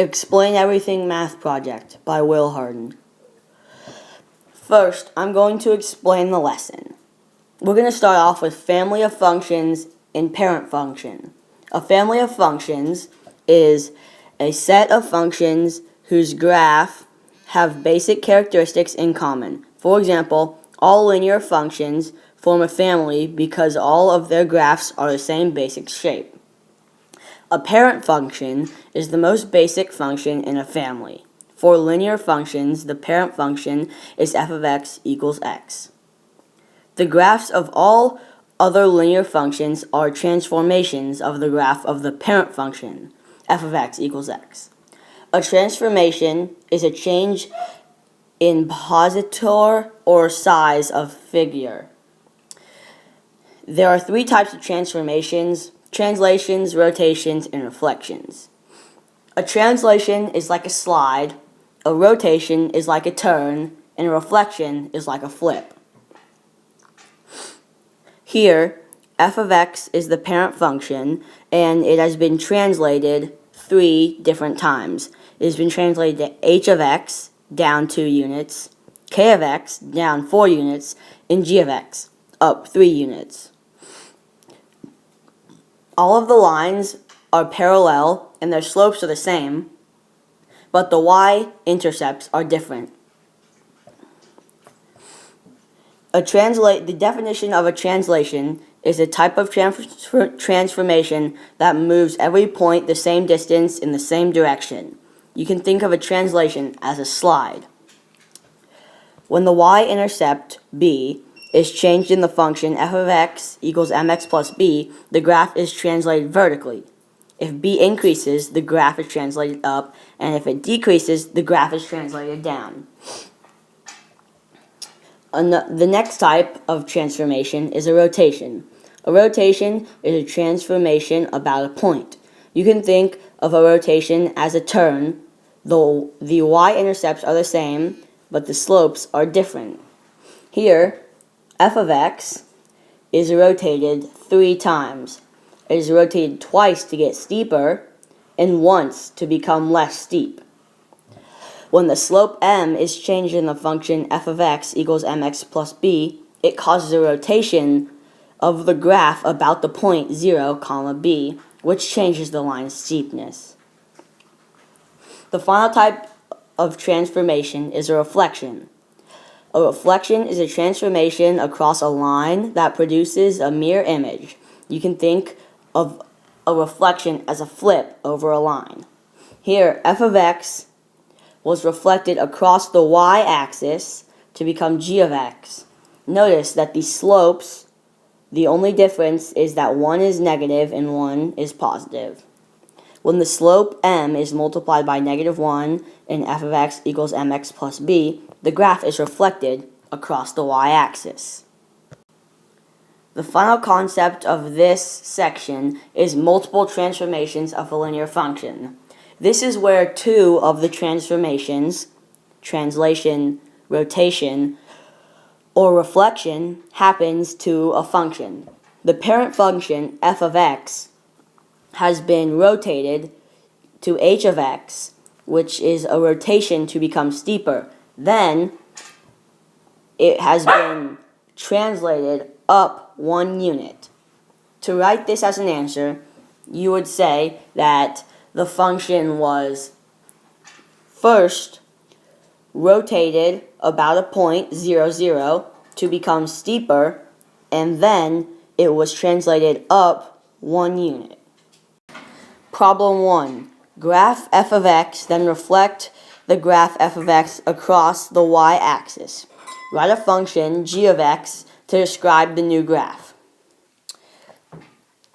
Explain Everything Math Project by Will Harden. First, I'm going to explain the lesson. We're going to start off with family of functions and parent function. A family of functions is a set of functions whose graph have basic characteristics in common. For example, all linear functions form a family because all of their graphs are the same basic shape. A parent function is the most basic function in a family. For linear functions, the parent function is f of x equals x. The graphs of all other linear functions are transformations of the graph of the parent function, f of x equals x. A transformation is a change in positor or size of figure. There are three types of transformations: translations, rotations, and reflections. A translation is like a slide, a rotation is like a turn, and a reflection is like a flip. Here, f of x is the parent function, and it has been translated 3 different times. It has been translated to h of x, down 2 units, k of x, down 4 units, and g of x, up 3 units. All of the lines are parallel and their slopes are the same, but the y-intercepts are different. The definition of a translation is a type of transformation that moves every point the same distance in the same direction. You can think of a translation as a slide. When the y-intercept, b, is changed in the function f of x equals mx plus b, the graph is translated vertically. If b increases, the graph is translated up, and if it decreases, the graph is translated down. The next type of transformation is a rotation. A rotation is a transformation about a point. You can think of a rotation as a turn, though the y-intercepts are the same, but the slopes are different. Here, f of x is rotated 3 times. It is rotated twice to get steeper and once to become less steep. When the slope m is changed in the function f of x equals mx plus b, it causes a rotation of the graph about the point 0, b, which changes the line's steepness. The final type of transformation is a reflection. A reflection is a transformation across a line that produces a mirror image. You can think of a reflection as a flip over a line. Here, f of x was reflected across the y-axis to become g of x. Notice that the slopes, the only difference is that one is negative and one is positive. When the slope m is multiplied by -1 and f of x equals mx plus b, the graph is reflected across the y-axis. The final concept of this section is multiple transformations of a linear function. This is where 2 of the transformations, translation, rotation, or reflection, happens to a function. The parent function, f of x, has been rotated to h of x, which is a rotation to become steeper. Then, it has been translated up 1 unit. To write this as an answer, you would say that the function was first rotated about a point 0, 0 to become steeper, and then it was translated up 1 unit. Problem 1. Graph f of x, then reflect the graph f of x across the y-axis. Write a function g of x to describe the new graph.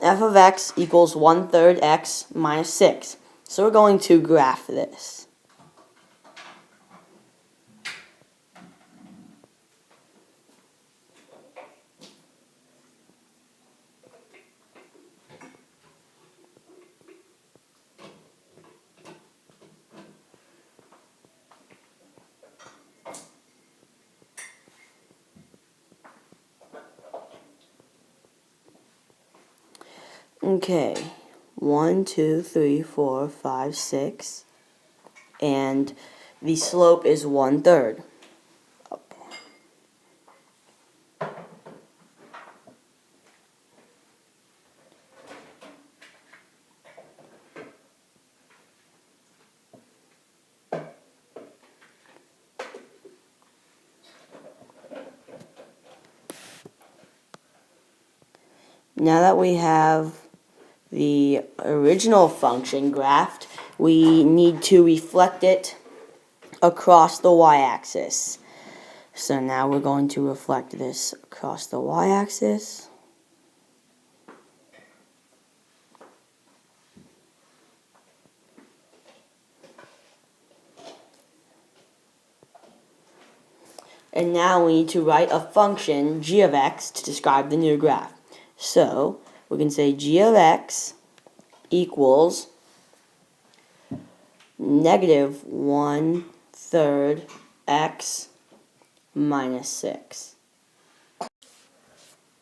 F of x equals 1/3 x minus 6. So we're going to graph this. Okay, 1, 2, 3, 4, 5, 6. and the slope is 1/3. Now that we have the original function graphed, we need to reflect it across the y-axis. So now we're going to reflect this across the y-axis. And now we need to write a function, g of x, to describe the new graph. So we can say g of x equals negative 1/3 x minus 6.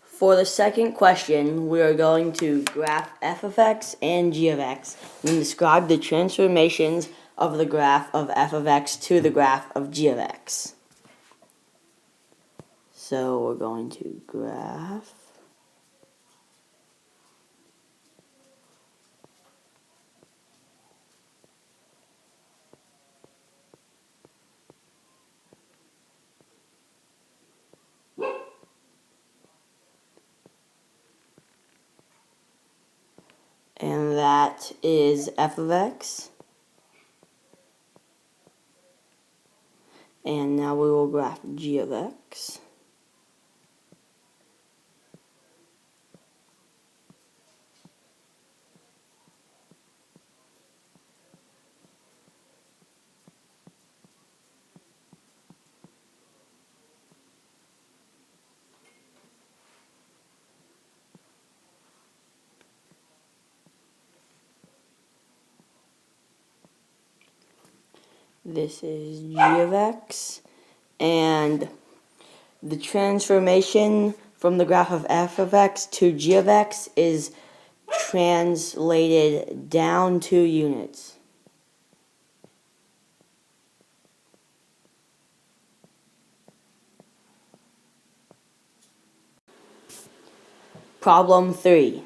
For the second question, we are going to graph f of x and g of x and describe the transformations of the graph of f of x to the graph of g of x. So we're going to graph and that is f of x. And now we will graph g of x. This is g of x, and the transformation from the graph of f of x to g of x is translated down 2 units. Problem 3.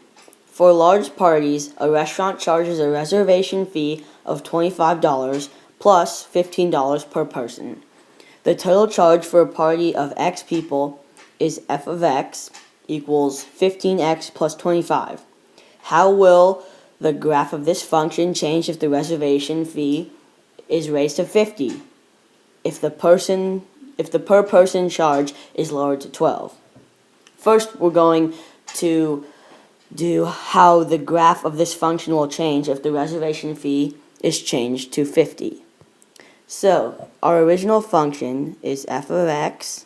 For large parties, a restaurant charges a reservation fee of $25 plus $15 per person. The total charge for a party of X people is f of x equals 15x plus 25. How will the graph of this function change if the reservation fee is raised to 50? If the per person charge is lowered to 12. First, we're going to do how the graph of this function will change if the reservation fee is changed to 50. So, our original function is f of x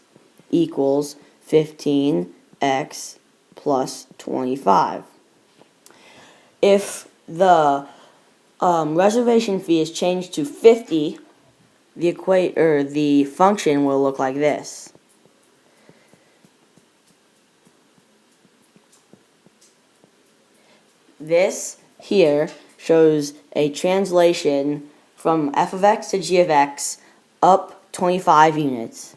equals 15x plus 25. If the reservation fee is changed to 50, the function will look like this. This here shows a translation from f of x to g of x up 25 units.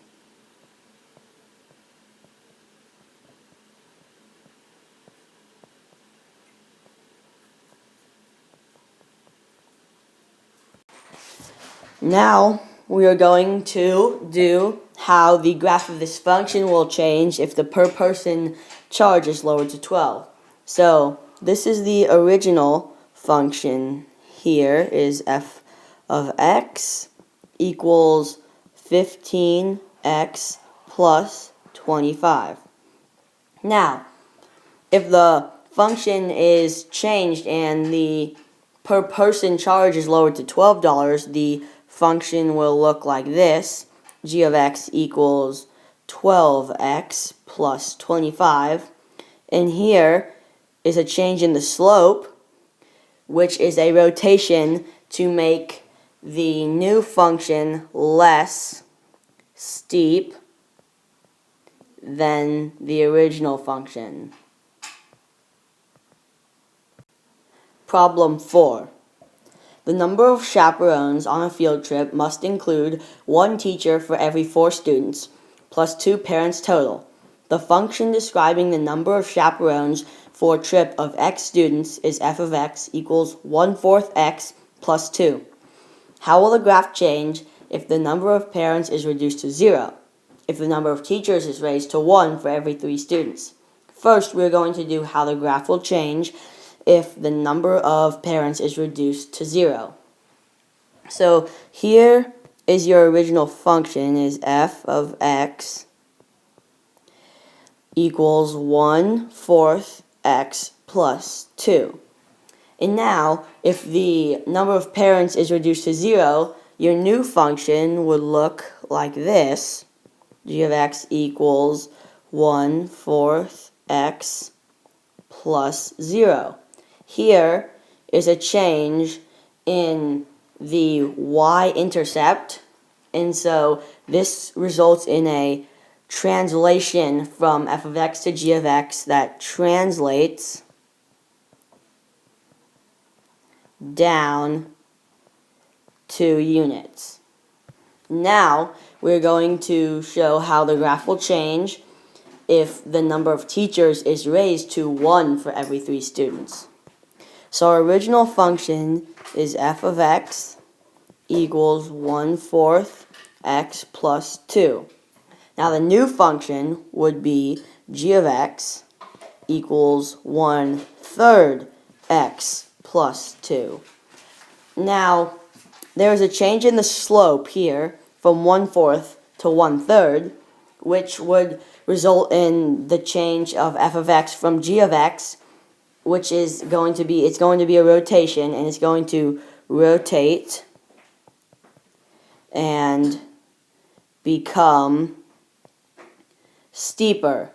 Now we are going to do how the graph of this function will change if the per person charge is lowered to 12. So this is the original function. Here is f of x equals 15x plus 25. Now, if the function is changed and the per person charge is lowered to $12, the function will look like this. G of x equals 12x plus 25. And here is a change in the slope, which is a rotation to make the new function less steep than the original function. Problem 4. The number of chaperones on a field trip must include one teacher for every 4 students, plus 2 parents total. The function describing the number of chaperones for a trip of x students is f of x equals 1/4 x plus 2. How will the graph change if the number of parents is reduced to 0? If the number of teachers is raised to 1 for every 3 students? First, we're going to do how the graph will change if the number of parents is reduced to 0. So here is your original function, is f of x equals 1/4 x plus 2. And now, if the number of parents is reduced to 0, your new function would look like this. G of x equals 1/4 x plus 0. Here is a change in the y-intercept, and so this results in a translation from f of x to g of x that translates down 2 units. Now we're going to show how the graph will change if the number of teachers is raised to 1 for every 3 students. So our original function is f of x equals 1/4 x plus 2. Now the new function would be g of x equals 1/3 x plus 2. Now there is a change in the slope here from 1/4 to 1/3, which would result in the change of f of x from g of x, which is going to be, it's going to be a rotation, and it's going to rotate and become steeper.